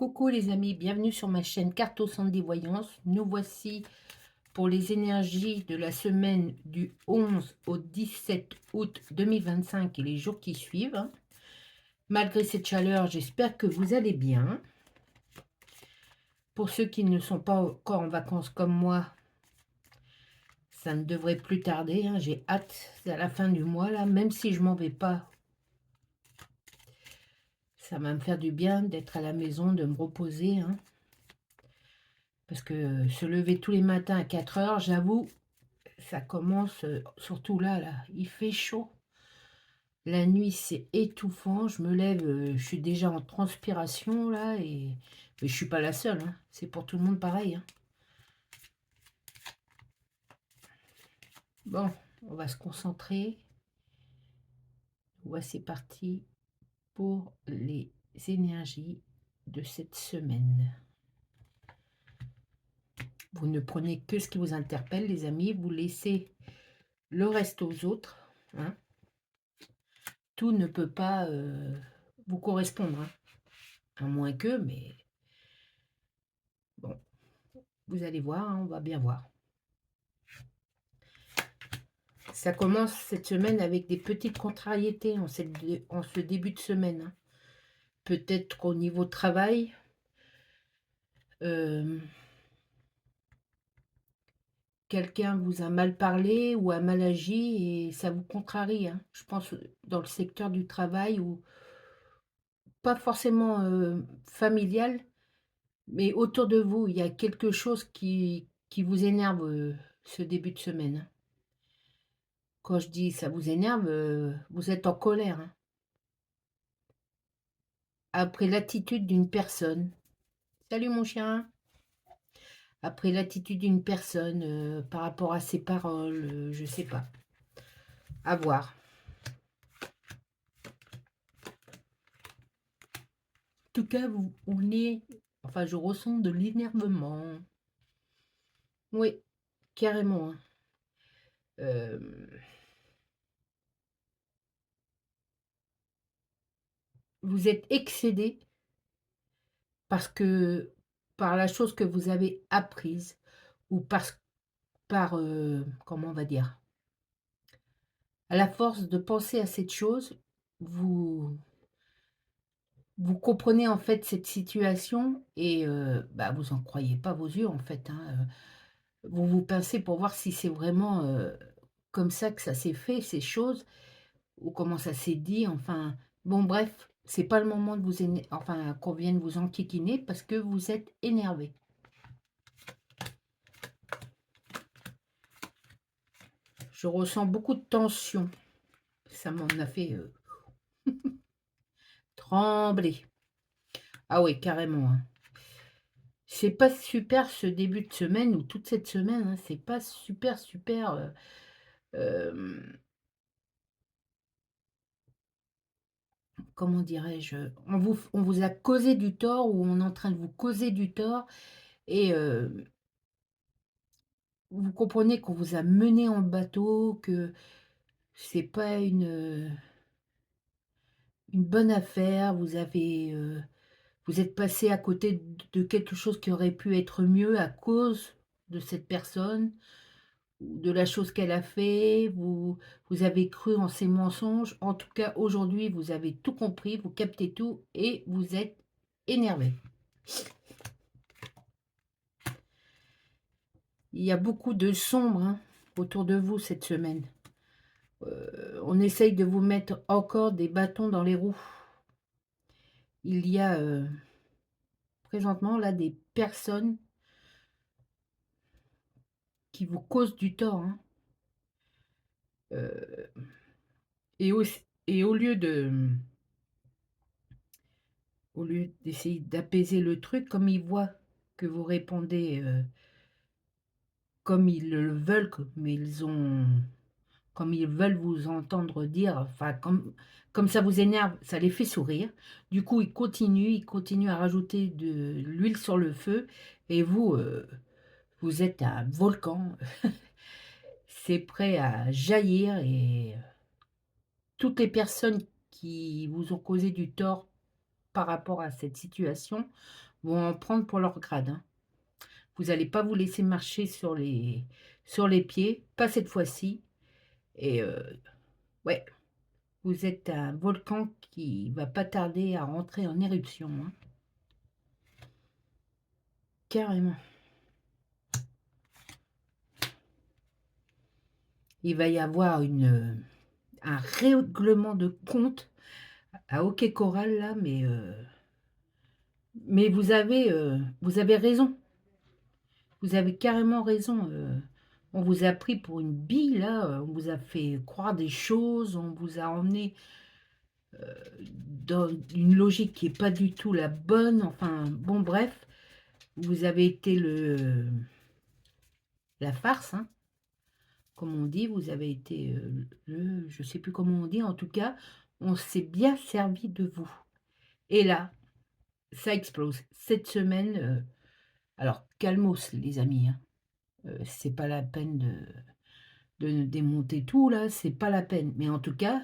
Coucou les amis, bienvenue sur ma chaîne Carto Sandy Voyance. Nous voici pour les énergies de la semaine du 11 au 17 août 2025 et les jours qui suivent, hein. Malgré cette chaleur, j'espère que vous allez bien. Pour ceux qui ne sont pas encore en vacances comme moi, ça ne devrait plus tarder, hein. J'ai hâte, c'est à la fin du mois là, même si je m'en vais pas. Ça va me faire du bien d'être à la maison, de me reposer, hein. Parce que se lever tous les matins à 4 heures, j'avoue, ça commence, surtout là, il fait chaud. La nuit, c'est étouffant. Je me lève, je suis déjà en transpiration là mais je suis pas la seule, hein. C'est pour tout le monde pareil, hein. Bon, on va se concentrer. Voici parti pour les énergies de cette semaine. Vous ne prenez que ce qui vous interpelle, les amis. Vous laissez le reste aux autres, hein. Tout ne peut pas vous correspondre, hein. À moins que, mais bon, vous allez voir, hein, on va bien voir. Ça commence cette semaine avec des petites contrariétés en ce début de semaine, hein. Peut-être au niveau travail, quelqu'un vous a mal parlé ou a mal agi et ça vous contrarie, hein. Je pense dans le secteur du travail ou pas forcément familial, mais autour de vous, il y a quelque chose qui vous énerve ce début de semaine, hein. Quand je dis ça vous énerve, vous êtes en colère, hein. Après l'attitude d'une personne. Salut mon chien. Après l'attitude d'une personne, par rapport à ses paroles, je sais pas. À voir. En tout cas, enfin, je ressens de l'énervement. Oui, carrément, hein. Vous êtes excédé parce que par la chose que vous avez apprise ou comment on va dire? À la force de penser à cette chose, vous vous comprenez, en fait, cette situation et bah, vous en croyez pas vos yeux, en fait, hein. Vous vous pincez pour voir si c'est vraiment, comme ça que ça s'est fait, ces choses, ou comment ça s'est dit, enfin, bon bref, c'est pas le moment de vous enfin, qu'on vienne vous enquiquiner parce que vous êtes énervé. Je ressens beaucoup de tension. Ça m'en a fait, trembler. Ah oui, carrément, hein. C'est pas super ce début de semaine ou toute cette semaine, hein, c'est pas super, super, hem, comment dirais-je? On vous a causé du tort ou on est en train de vous causer du tort et vous comprenez qu'on vous a mené en bateau, que c'est pas une bonne affaire. Vous êtes passé à côté de quelque chose qui aurait pu être mieux à cause de cette personne ou de la chose qu'elle a fait. Vous avez cru en ses mensonges. En tout cas, aujourd'hui, vous avez tout compris, vous captez tout et vous êtes énervé. Il y a beaucoup de sombre, hein, autour de vous cette semaine. On essaye de vous mettre encore des bâtons dans les roues. Il y a présentement là des personnes qui vous causent du tort, hein. Heu et au lieu d'essayer d'apaiser le truc, comme ils voient que vous répondez, comme ils le veulent, comme ils veulent vous entendre dire, enfin comme ça vous énerve, ça les fait sourire. Du coup, ils continuent à rajouter de l'huile sur le feu et vous, vous êtes un volcan. C'est prêt à jaillir et toutes les personnes qui vous ont causé du tort par rapport à cette situation vont en prendre pour leur grade, hein. Vous allez pas vous laisser marcher sur les pieds, pas cette fois-ci et ouais, vous êtes un volcan qui va pas tarder à rentrer en éruption, hein, carrément. Il va y avoir un règlement de compte à Hockey Coral là, mais vous avez raison. Vous avez carrément raison, on vous a pris pour une bille là, on vous a fait croire des choses, on vous a emmené dans une logique qui est pas du tout la bonne, enfin bon bref, vous avez été la farce, hein, comme on dit, vous avez été, je sais plus comment on dit, en tout cas, on s'est bien servi de vous et là, ça explose. Cette semaine, alors calmos les amis, hein, c'est pas la peine de démonter tout là, c'est pas la peine. Mais en tout cas,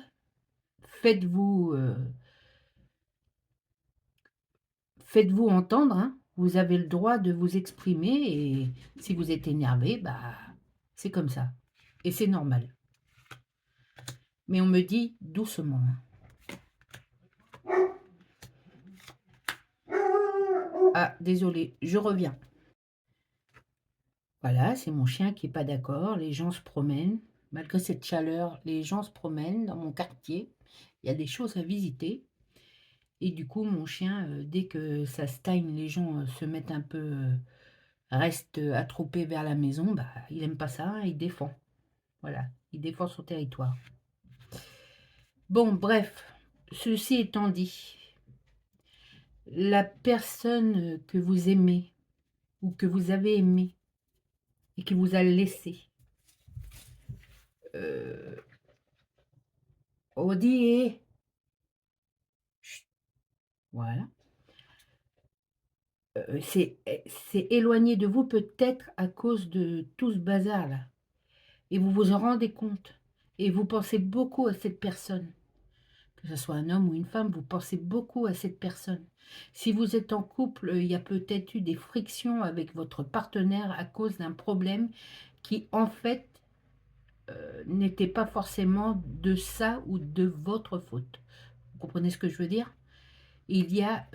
faites-vous, faites-vous entendre, hein. Vous avez le droit de vous exprimer et si vous êtes énervé, bah, c'est comme ça et c'est normal. Mais on me dit doucement, hein. Ah désolé, je reviens. Voilà, c'est mon chien qui est pas d'accord, les gens se promènent. Malgré cette chaleur, les gens se promènent dans mon quartier. Il y a des choses à visiter et du coup, mon chien, dès que ça stagne, les gens, se mettent un peu, restent, attroupés vers la maison, bah, il aime pas ça, hein, il défend. Voilà, il défend son territoire. Bon, bref, ceci étant dit, la personne, que vous aimez ou que vous avez aimée et qui vous a laissé, heu, on dit: «Hé, chut!» Voilà. C'est éloigné de vous peut-être à cause de tout ce bazar-là et vous vous en rendez compte et vous pensez beaucoup à cette personne. Que ce soit un homme ou une femme, vous pensez beaucoup à cette personne. Si vous êtes en couple, il y a peut-être eu des frictions avec votre partenaire à cause d'un problème qui, en fait, n'était pas forcément de ça ou de votre faute. Vous comprenez ce que je veux dire? Il y a,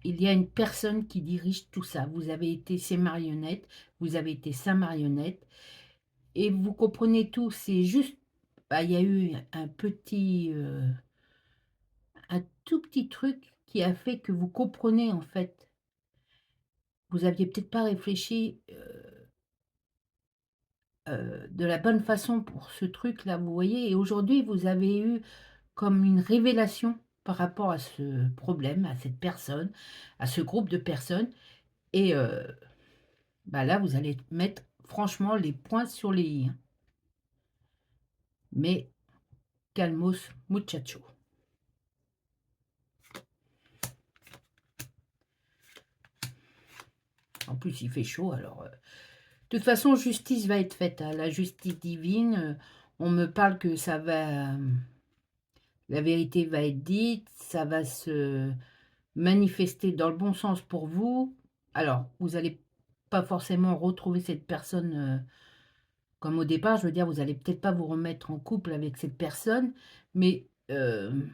il y a une personne qui dirige tout ça. Vous avez été ses marionnettes, vous avez été sa marionnette et vous comprenez tout. C'est juste, bah, il y a eu un tout petit truc qui a fait que vous comprenez, en fait. Vous aviez peut-être pas réfléchi, de la bonne façon pour ce truc-là, vous voyez? Et aujourd'hui, vous avez eu comme une révélation par rapport à ce problème, à cette personne, à ce groupe de personnes et bah, là, vous allez mettre franchement les points sur les i, hein. Mais calmos muchacho. En plus, il fait chaud alors, de toute façon, justice va être faite, hein, la justice divine, on me parle que ça va, la vérité va être dite, ça va se manifester dans le bon sens pour vous. Alors, vous allez pas forcément retrouver cette personne, comme au départ, je veux dire, vous allez peut-être pas vous remettre en couple avec cette personne, mais, il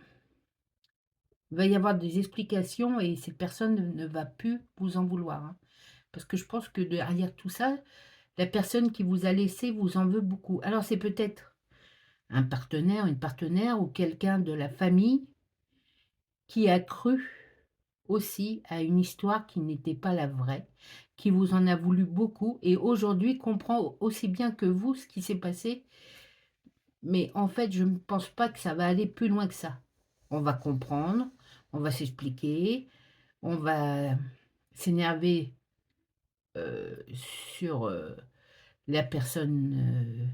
va y avoir des explications et cette personne ne va plus vous en vouloir, hein. Parce que je pense que derrière tout ça, la personne qui vous a laissé vous en veut beaucoup. Alors c'est peut-être un partenaire, une partenaire ou quelqu'un de la famille qui a cru aussi à une histoire qui n'était pas la vraie, qui vous en a voulu beaucoup et aujourd'hui comprend aussi bien que vous ce qui s'est passé. Mais en fait, je ne pense pas que ça va aller plus loin que ça. On va comprendre, on va s'expliquer, on va s'énerver, sur, la personne,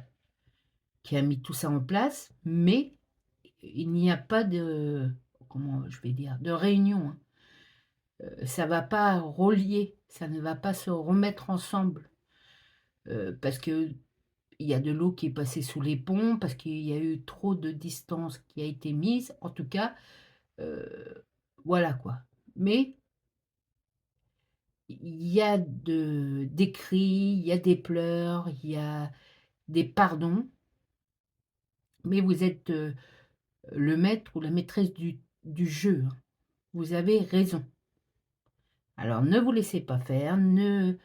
qui a mis tout ça en place, mais il n'y a pas de comment je vais dire? De réunion, hein. Ça va pas relier, ça ne va pas se remettre ensemble, parce qu'il y a de l'eau qui est passée sous les ponts, parce qu'il y a eu trop de distance qui a été mise. En tout cas, heu, voilà quoi. Mais il y a des cris, il y a des pleurs, il y a des pardons, mais vous êtes, le maître ou la maîtresse du jeu, hein. Vous avez raison. Alors ne vous laissez pas faire, ne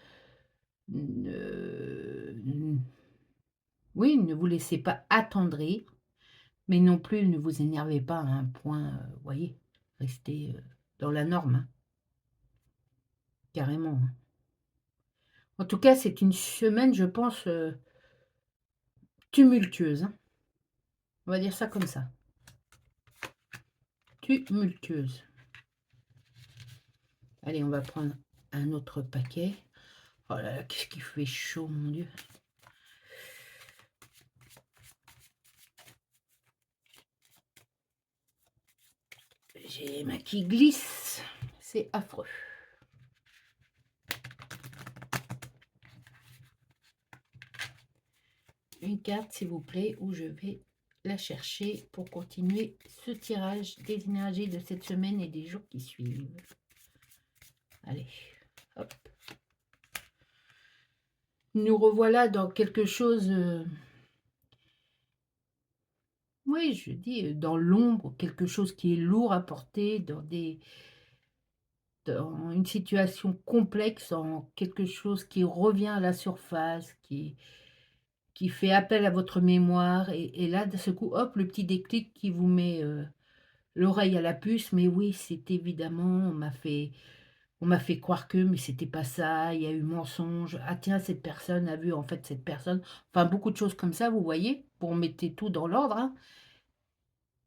oui, ne vous laissez pas attendrir, mais non plus ne vous énervez pas à un point, voyez? Restez, dans la norme, hein, carrément, hein. En tout cas, c'est une semaine, je pense, tumultueuse, hein. On va dire ça comme ça, tumultueuse. Allez, on va prendre un autre paquet. Oh là là, qu'est-ce qu'il fait chaud, mon Dieu. J'ai les mains qui glissent, c'est affreux. Une carte, s'il vous plaît, où je vais la chercher pour continuer ce tirage des énergies de cette semaine et des jours qui suivent. Allez, hop. Nous revoilà dans quelque chose, oui, je dis, dans l'ombre, quelque chose qui est lourd à porter, dans une situation complexe, en quelque chose qui revient à la surface, qui fait appel à votre mémoire et là, de ce coup, hop, le petit déclic qui vous met, l'oreille à la puce. Mais oui, c'est évidemment, on m'a fait croire que, mais c'était pas ça, il y a eu mensonge. Ah tiens, cette personne a vu en fait cette personne. Enfin, beaucoup de choses comme ça, vous voyez? Pour mettre tout dans l'ordre, hein,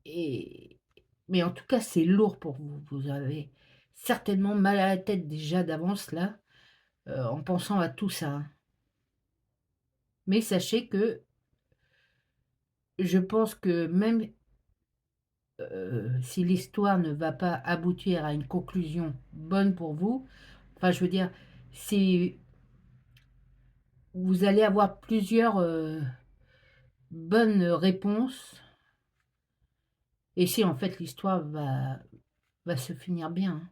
et mais en tout cas, c'est lourd pour vous. Vous avez certainement mal à la tête déjà d'avance là, en pensant à tout ça, hein. Mais sachez que je pense que même, si l'histoire ne va pas aboutir à une conclusion bonne pour vous, enfin je veux dire, si vous allez avoir plusieurs, bonnes réponses et si en fait l'histoire va se finir bien, hein.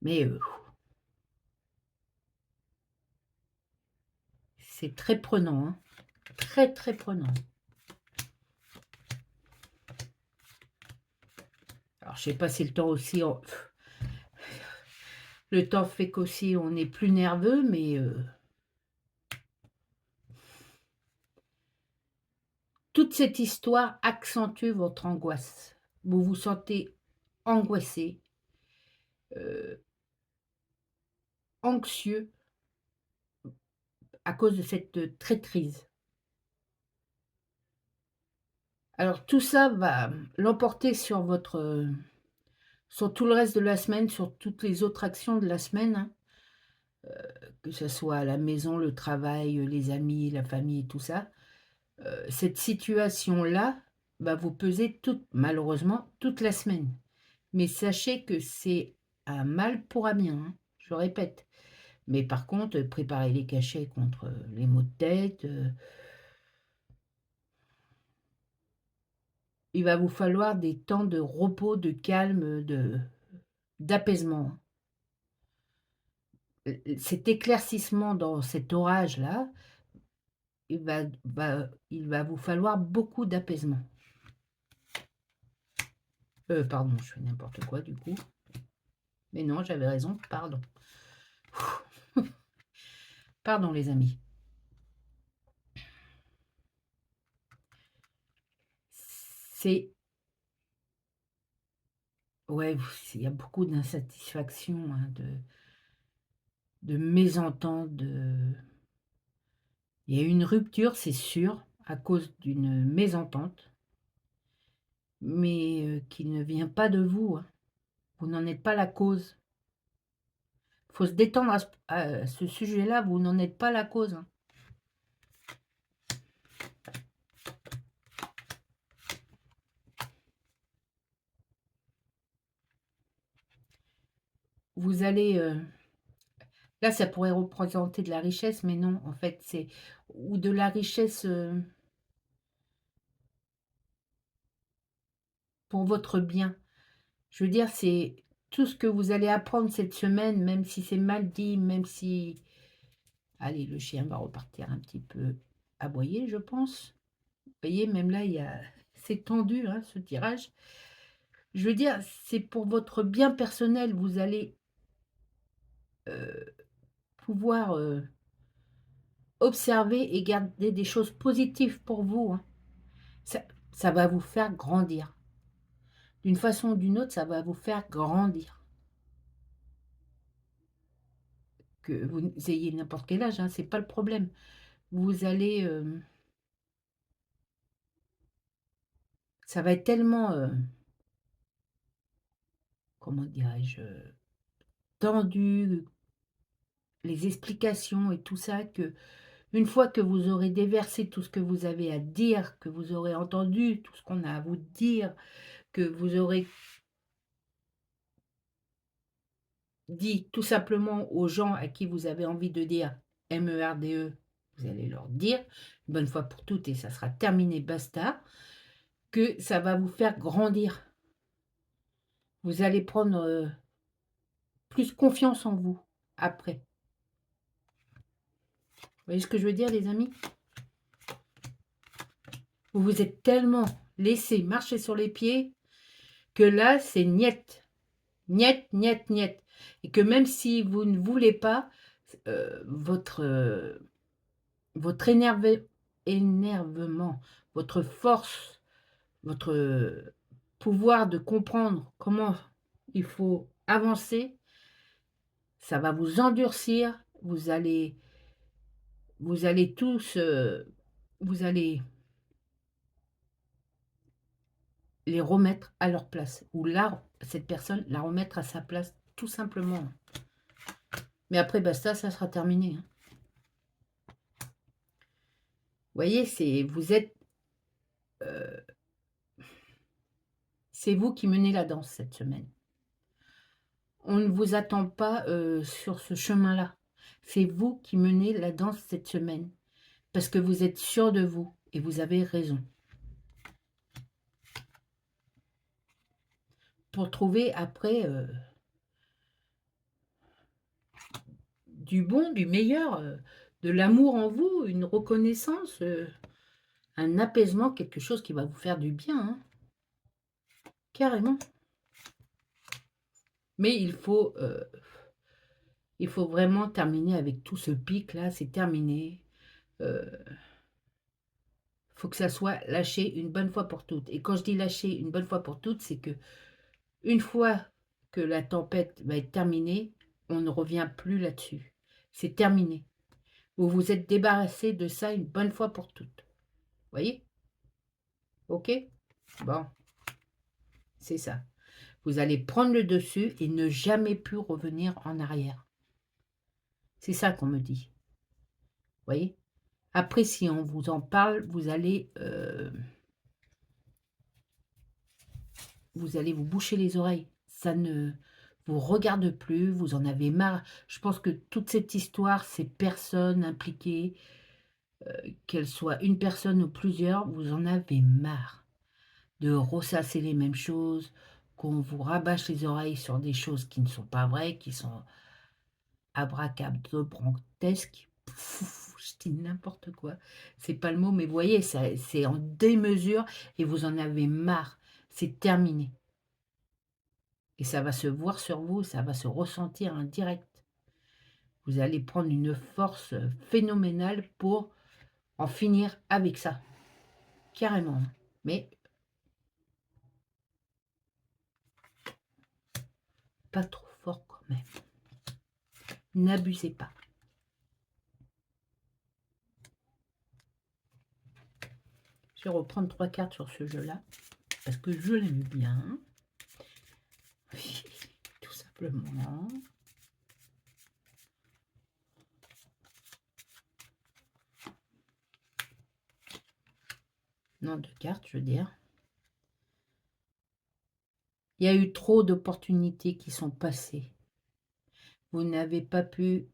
Mais, c'est très prenant, hein, très, très prenant. Alors je sais pas si le temps aussi le temps fait qu'aussi on est plus nerveux, mais, toute cette histoire accentue votre angoisse. Vous vous sentez angoissé, heu, anxieux à cause de cette, traîtrise. Alors tout ça va, l'emporter sur votre, sur tout le reste de la semaine, sur toutes les autres actions de la semaine, hein, que ça soit à la maison, le travail, les amis, la famille et tout ça. Cette situation-là va vous peser malheureusement toute la semaine. Mais sachez que c'est un mal pour un bien, hein, je répète. Mais par contre, préparez les cachets contre, les maux de tête, il va vous falloir des temps de repos, de calme, d'apaisement, hein. Cet éclaircissement dans cet orage-là, il va vous falloir beaucoup d'apaisement. Pardon, je fais n'importe quoi du coup. Mais non, j'avais raison, pardon. Pardon les amis. C'est ouais, il y a beaucoup d'insatisfaction, hein, de mésentente, il y a eu une rupture, c'est sûr, à cause d'une mésentente, mais qui ne vient pas de vous, hein. Vous n'en êtes pas la cause. Faut se détendre à ce sujet-là, vous n'en êtes pas la cause, hein. Vous allez, là, ça pourrait représenter de la richesse, mais non, en fait, c'est ou de la richesse, pour votre bien. Je veux dire, c'est tout ce que vous allez apprendre cette semaine, même si c'est mal dit, même si allez, le chien va repartir un petit peu aboyer, je pense. Vous voyez, même là, il y a c'est tendu, hein, ce tirage. Je veux dire, c'est pour votre bien personnel. Vous allez, pouvoir, observer et garder des choses positives pour vous, hein. Ça ça va vous faire grandir. D'une façon ou d'une autre, ça va vous faire grandir. Que vous ayez n'importe quel âge, hein, c'est pas le problème. Vous allez, ça va être tellement, comment dirais-je? Tendu, les explications et tout ça, que une fois que vous aurez déversé tout ce que vous avez à dire, que vous aurez entendu tout ce qu'on a à vous dire, que vous aurez dit tout simplement aux gens à qui vous avez envie de dire MERDE, vous allez leur dire, une bonne fois pour toutes et ça sera terminé, basta, que ça va vous faire grandir. Vous allez prendre, plus confiance en vous, après. Vous voyez ce que je veux dire, les amis? Vous vous êtes tellement laissé marcher sur les pieds que là, c'est niet. Niet, niet, niet. Et que même si vous ne voulez pas, votre énervement, votre force, votre pouvoir de comprendre comment il faut avancer, ça va vous endurcir, vous allez tous, vous allez les remettre à leur place, ou là, cette personne, la remettre à sa place, tout simplement. Mais après, basta, ça sera terminé, hein. Vous voyez, c'est vous qui menez la danse cette semaine. On ne vous attend pas, sur ce chemin-là. C'est vous qui menez la danse cette semaine, parce que vous êtes sûr de vous et vous avez raison. Pour trouver après, du bon, du meilleur, de l'amour en vous, une reconnaissance, un apaisement, quelque chose qui va vous faire du bien, hein, carrément. Mais il faut vraiment terminer avec tout ce pic-là, c'est terminé. Faut que ça soit lâché une bonne fois pour toutes. Et quand je dis lâcher une bonne fois pour toutes, c'est que une fois que la tempête va être terminée, on ne revient plus là-dessus. C'est terminé. Vous vous êtes débarrassé de ça une bonne fois pour toutes. Voyez? Ok? Bon, c'est ça. Vous allez prendre le dessus et ne jamais plus revenir en arrière. C'est ça qu'on me dit. Voyez? Après, si on vous en parle, vous allez vous boucher les oreilles. Ça ne vous regarde plus, vous en avez marre. Je pense que toute cette histoire, ces personnes impliquées, qu'elles soient une personne ou plusieurs, vous en avez marre de ressasser les mêmes choses, qu'on vous rabâche les oreilles sur des choses qui ne sont pas vraies, qui sont abracadabrantesques. Je dis n'importe quoi. C'est pas le mot, mais vous voyez, c'est en démesure et vous en avez marre. C'est terminé. Et ça va se voir sur vous, ça va se ressentir en direct. Vous allez prendre une force phénoménale pour en finir avec ça. Carrément. Mais pas trop fort quand même. N'abusez pas. Je vais reprendre 3 cartes sur ce jeu-là, parce que je l'aime bien. Oui, tout simplement. Non, 2 cartes, je veux dire. Il y a eu trop d'opportunités qui sont passées. Vous n'avez pas pu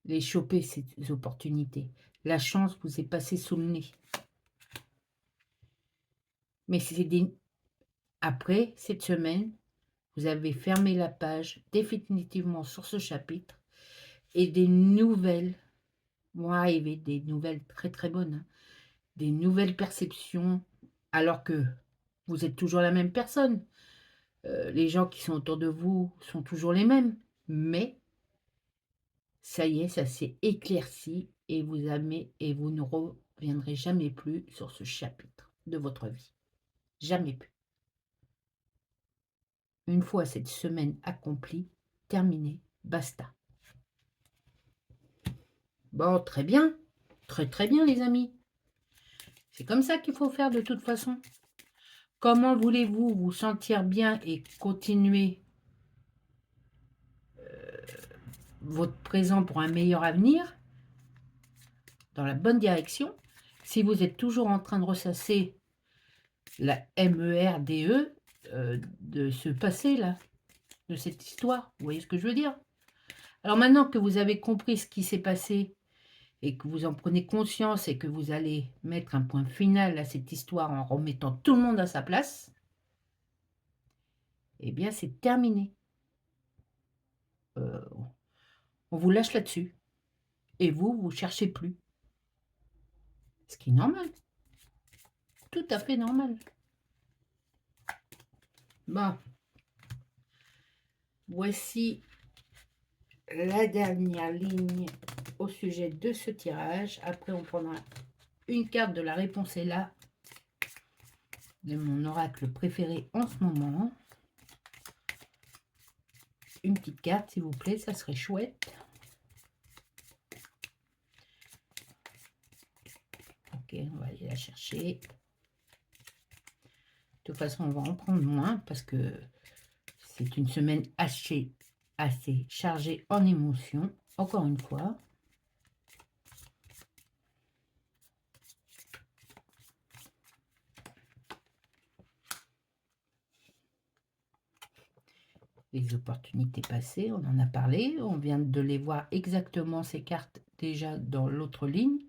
les choper, ces opportunités. La chance vous est passée sous le nez. Mais c'est des après cette semaine, vous avez fermé la page définitivement sur ce chapitre et des nouvelles vont arriver, des nouvelles très, très bonnes, hein, des nouvelles perceptions alors que vous êtes toujours la même personne. Les gens qui sont autour de vous sont toujours les mêmes, mais ça y est, ça s'est éclairci et vous ne reviendrez jamais plus sur ce chapitre de votre vie. Jamais plus. Une fois cette semaine accomplie, terminée, basta. Bon, très bien. Très, très bien, les amis. C'est comme ça qu'il faut faire de toute façon. Comment voulez-vous vous sentir bien et continuer votre présent pour un meilleur avenir, dans la bonne direction, si vous êtes toujours en train de ressasser la MERDE de ce passé-là, de cette histoire? Vous voyez ce que je veux dire? Alors maintenant que vous avez compris ce qui s'est passé et que vous en prenez conscience et que vous allez mettre un point final à cette histoire en remettant tout le monde à sa place, eh bien c'est terminé. Heu, on vous lâche là-dessus et vous cherchez plus. Ce qui est normal, tout à fait normal. Bon, voici la dernière ligne au sujet de ce tirage. Après, on prendra une carte de la réponse est là, de mon oracle préféré en ce moment. Une petite carte, s'il vous plaît, ça serait chouette. Ok, on va aller la chercher. De toute façon, on va en prendre moins parce que c'est une semaine assez chargée en émotions. Encore une fois. Les opportunités passées, on en a parlé. On vient de les voir exactement, ces cartes, déjà dans l'autre ligne.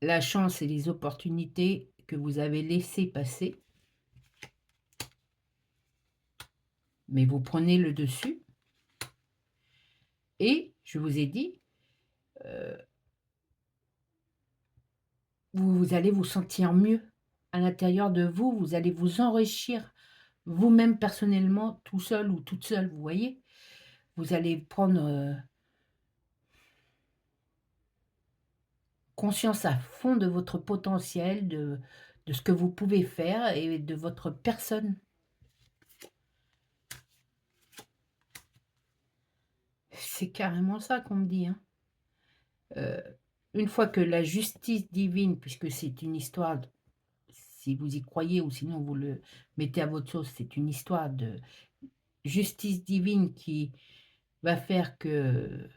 La chance et les opportunités que vous avez laissées passer. Mais vous prenez le dessus. Et, je vous ai dit, vous allez vous sentir mieux. À l'intérieur de vous, vous allez vous enrichir vous-même personnellement, tout seul ou toute seule, vous voyez. Vous allez prendre conscience à fond de votre potentiel, de ce que vous pouvez faire et de votre personne. C'est carrément ça qu'on me dit, hein. Une fois que la justice divine, puisque c'est une histoire, si vous y croyez ou sinon vous le mettez à votre sauce, c'est une histoire de justice divine qui va faire que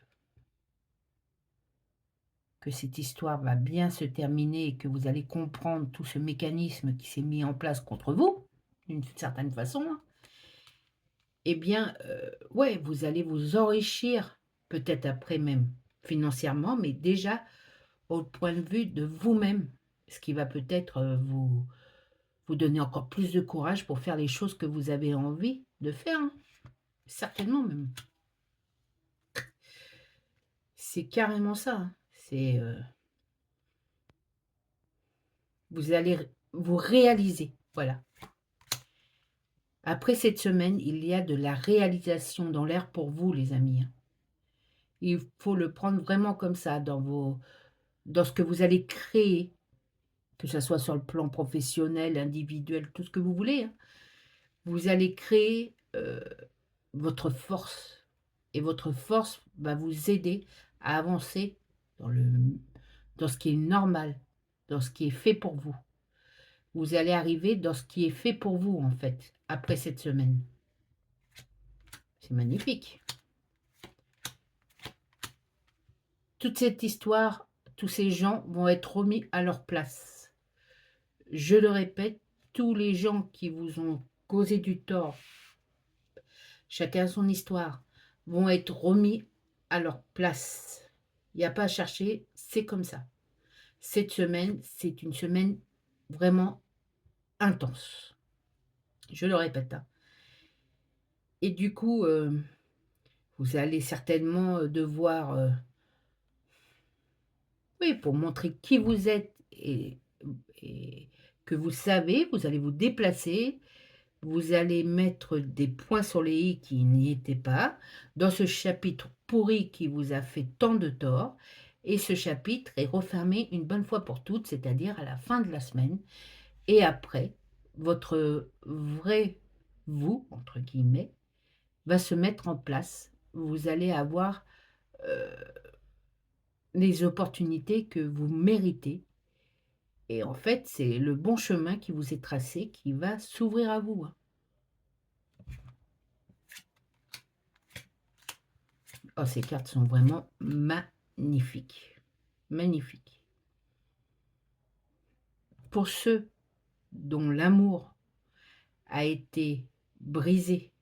cette histoire va bien se terminer et que vous allez comprendre tout ce mécanisme qui s'est mis en place contre vous, d'une certaine façon, hein. Eh bien, ouais, vous allez vous enrichir, peut-être après même financièrement, mais déjà au point de vue de vous-même, ce qui va peut-être, vous donner encore plus de courage pour faire les choses que vous avez envie de faire, hein. Certainement même. C'est carrément ça, hein. C'est, vous allez vous réaliser, voilà. Après cette semaine, il y a de la réalisation dans l'air pour vous, les amis, hein. Il faut le prendre vraiment comme ça dans ce que vous allez créer, que ça soit sur le plan professionnel, individuel, tout ce que vous voulez, hein. Vous allez créer, votre force et votre force va vous aider à avancer dans ce qui est normal, dans ce qui est fait pour vous. Vous allez arriver dans ce qui est fait pour vous, en fait, après cette semaine. C'est magnifique. Toute cette histoire, tous ces gens vont être remis à leur place. Je le répète, tous les gens qui vous ont causé du tort, chacun son histoire, vont être remis à leur place. Il n'y a pas à chercher, c'est comme ça. Cette semaine, c'est une semaine vraiment intense. Je le répète, hein. Et du coup, vous allez certainement, devoir, oui, pour montrer qui vous êtes et que vous savez, vous allez vous déplacer, vous allez mettre des points sur les i qui n'y étaient pas, dans ce chapitre pourri qui vous a fait tant de tort et ce chapitre est refermé une bonne fois pour toutes, c'est-à-dire à la fin de la semaine et après, votre «vrai vous» entre guillemets, va se mettre en place. Vous allez avoir, heu, les opportunités que vous méritez et en fait, c'est le bon chemin qui vous est tracé qui va s'ouvrir à vous, hein. Oh, ces cartes sont vraiment magnifiques, magnifiques. Pour ceux dont l'amour a été brisé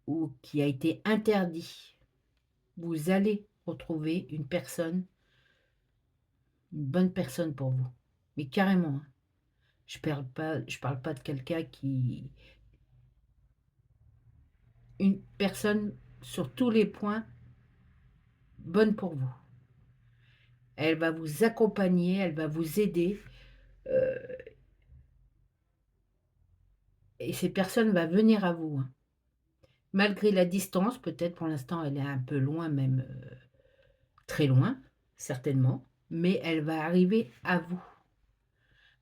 ou qui a été interdit, vous allez retrouver une bonne personne pour vous. Mais carrément, hein. Je parle pas de quelqu'un qui une personne sur tous les points bonne pour vous. Elle va vous accompagner, elle va vous aider, heu et cette personne va venir à vous, hein. Malgré la distance, peut-être pour l'instant elle est un peu loin même, très loin, certainement, mais elle va arriver à vous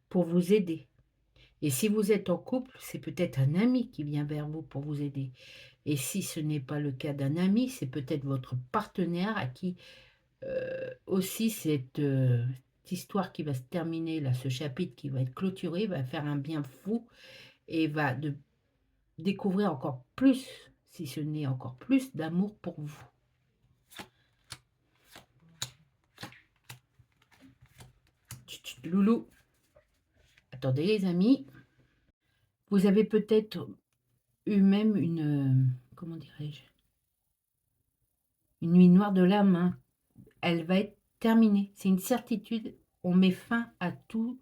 pour vous aider et si vous êtes en couple, c'est peut-être un ami qui vient vers vous pour vous aider et si ce n'est pas le cas d'un ami, c'est peut-être votre partenaire à qui, aussi cette histoire qui va se terminer là, ce chapitre qui va être clôturé, va faire un bien fou et va de découvrir encore plus, si ce n'est encore plus d'amour pour vous. Tut, tut, loulou. Attendez les amis. Vous avez peut-être eu même comment dirais-je? Une nuit noire de l'âme, hein. Elle va être terminée. C'est une certitude. On met fin à tout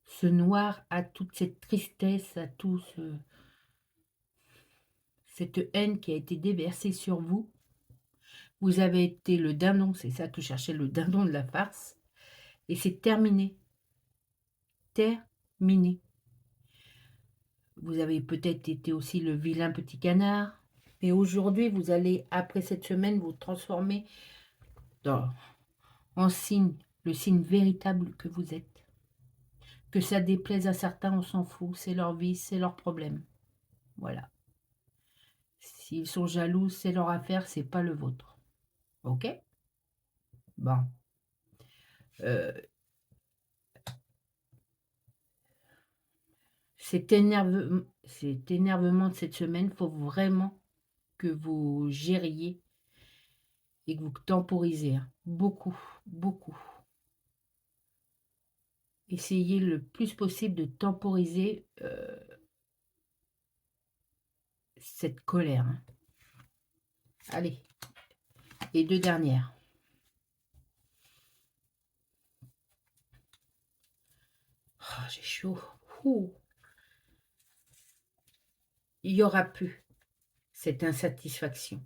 ce noir, à toute cette tristesse, à tout cette haine qui a été déversée sur vous. Vous avez été le dindon, c'est ça que je cherchais, le dindon de la farce. Et c'est terminé. Terminé. Vous avez peut-être été aussi le vilain petit canard. Mais aujourd'hui, vous allez, après cette semaine, vous transformer en signe, le signe véritable que vous êtes. Que ça déplaise à certains, on s'en fout. C'est leur vie, c'est leur problème. Voilà. S'ils sont jaloux, c'est leur affaire, c'est pas le vôtre. Ok? Bon. Cet énervement de cette semaine, il faut vraiment que vous gériez et que vous temporisez, hein. Beaucoup, beaucoup. Essayez le plus possible de temporiser cette colère, hein. Allez, les deux dernières. Oh, j'ai chaud. Ouh. Il n'y aura plus cette insatisfaction.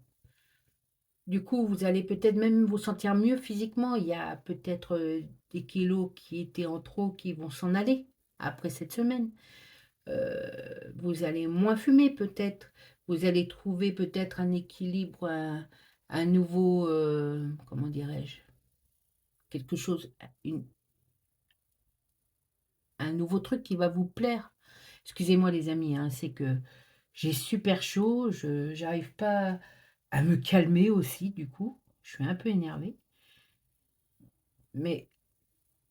Du coup, vous allez peut-être même vous sentir mieux physiquement. Il y a peut-être des kilos qui étaient en trop qui vont s'en aller après cette semaine. Vous allez moins fumer peut-être. Vous allez trouver peut-être un équilibre, un nouveau, comment dirais-je, quelque chose, un nouveau truc qui va vous plaire. Excusez-moi les amis, hein, c'est que j'ai super chaud, je j'arrive pas à me calmer aussi du coup, je suis un peu énervée. Mais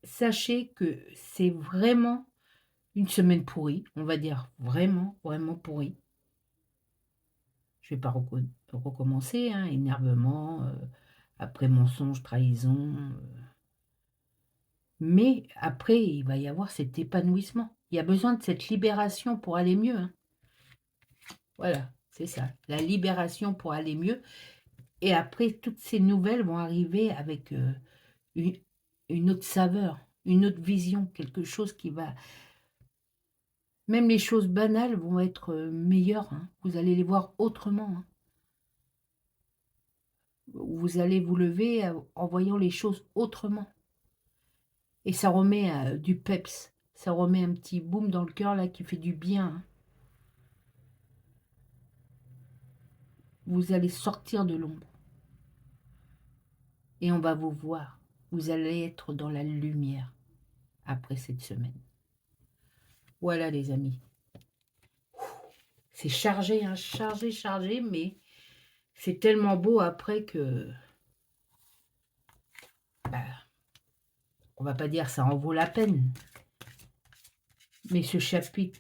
sachez que c'est vraiment une semaine pourrie, on va dire vraiment, vraiment pourrie. Je vais pas recommencer, hein, énervement, après mensonge, trahison, mais après il va y avoir cet épanouissement. Il y a besoin de cette libération pour aller mieux, hein. Voilà, c'est ça, la libération pour aller mieux et après toutes ces nouvelles vont arriver avec, une une autre saveur, une autre vision, quelque chose qui va même les choses banales vont être, meilleures, hein. Vous allez les voir autrement, hein. Vous allez vous lever, en voyant les choses autrement et ça remet, du peps. Ça remet un petit boom dans le cœur là qui fait du bien, hein. Vous allez sortir de l'ombre et on va vous voir. Vous allez être dans la lumière après cette semaine. Voilà les amis. C'est chargé, hein, chargé, chargé, mais c'est tellement beau après que, bah, on va pas dire ça en vaut la peine. Mais ce chapitre,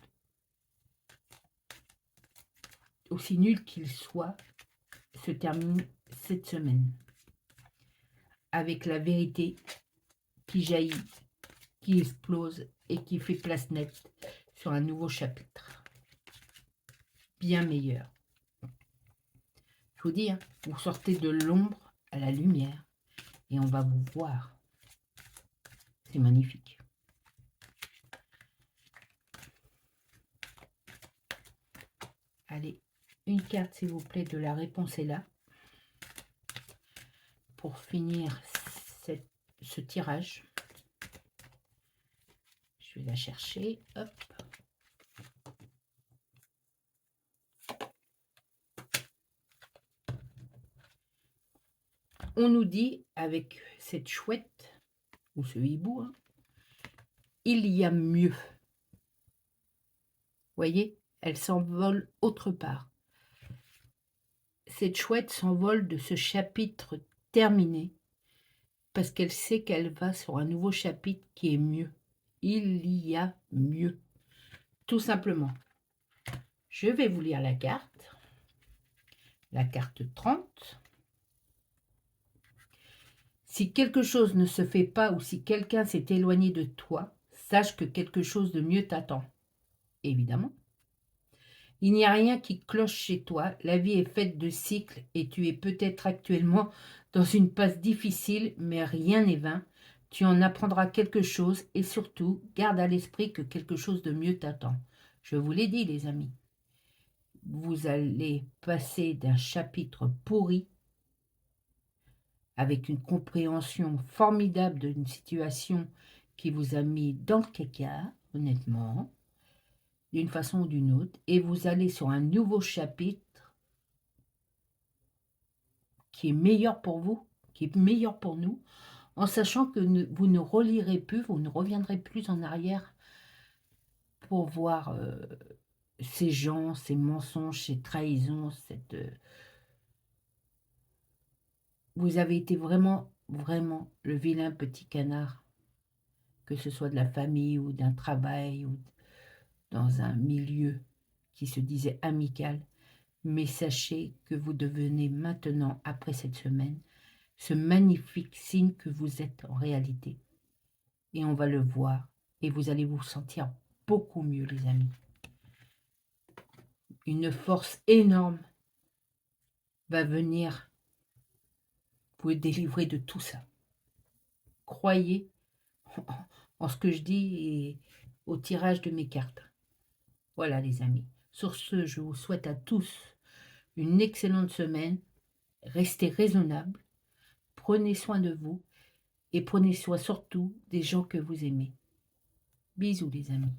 aussi nul qu'il soit, se termine cette semaine avec la vérité qui jaillit, qui explose et qui fait place nette sur un nouveau chapitre, bien meilleur. Je vous dis, hein, vous sortez de l'ombre à la lumière et on va vous voir. C'est magnifique. Allez, une carte s'il vous plaît de la réponse est là. Pour finir ce tirage. Je vais la chercher. Hop. On nous dit avec cette chouette ou ce hibou, hein, il y a mieux. Voyez, elle s'envole autre part. Cette chouette s'envole de ce chapitre terminé parce qu'elle sait qu'elle va sur un nouveau chapitre qui est mieux. Il y a mieux. Tout simplement. Je vais vous lire la carte. La carte 30. Si quelque chose ne se fait pas ou si quelqu'un s'est éloigné de toi, sache que quelque chose de mieux t'attend. Évidemment. Il n'y a rien qui cloche chez toi, la vie est faite de cycles et tu es peut-être actuellement dans une passe difficile, mais rien n'est vain. Tu en apprendras quelque chose et surtout, garde à l'esprit que quelque chose de mieux t'attend. Je vous l'ai dit les amis, vous allez passer d'un chapitre pourri avec une compréhension formidable d'une situation qui vous a mis dans le caca, honnêtement, d'une façon ou d'une autre, et vous allez sur un nouveau chapitre qui est meilleur pour vous, qui est meilleur pour nous, en sachant que vous ne relirez plus, vous ne reviendrez plus en arrière pour voir ces gens, ces mensonges, ces trahisons, vous avez été vraiment, vraiment le vilain petit canard, que ce soit de la famille ou d'un travail ou dans un milieu qui se disait amical, mais sachez que vous devenez maintenant, après cette semaine, ce magnifique signe que vous êtes en réalité. Et on va le voir, et vous allez vous sentir beaucoup mieux, les amis. Une force énorme va venir vous délivrer de tout ça. Croyez en ce que je dis et au tirage de mes cartes. Voilà, les amis. Sur ce, je vous souhaite à tous une excellente semaine. Restez raisonnables, prenez soin de vous et prenez soin surtout des gens que vous aimez. Bisous les amis.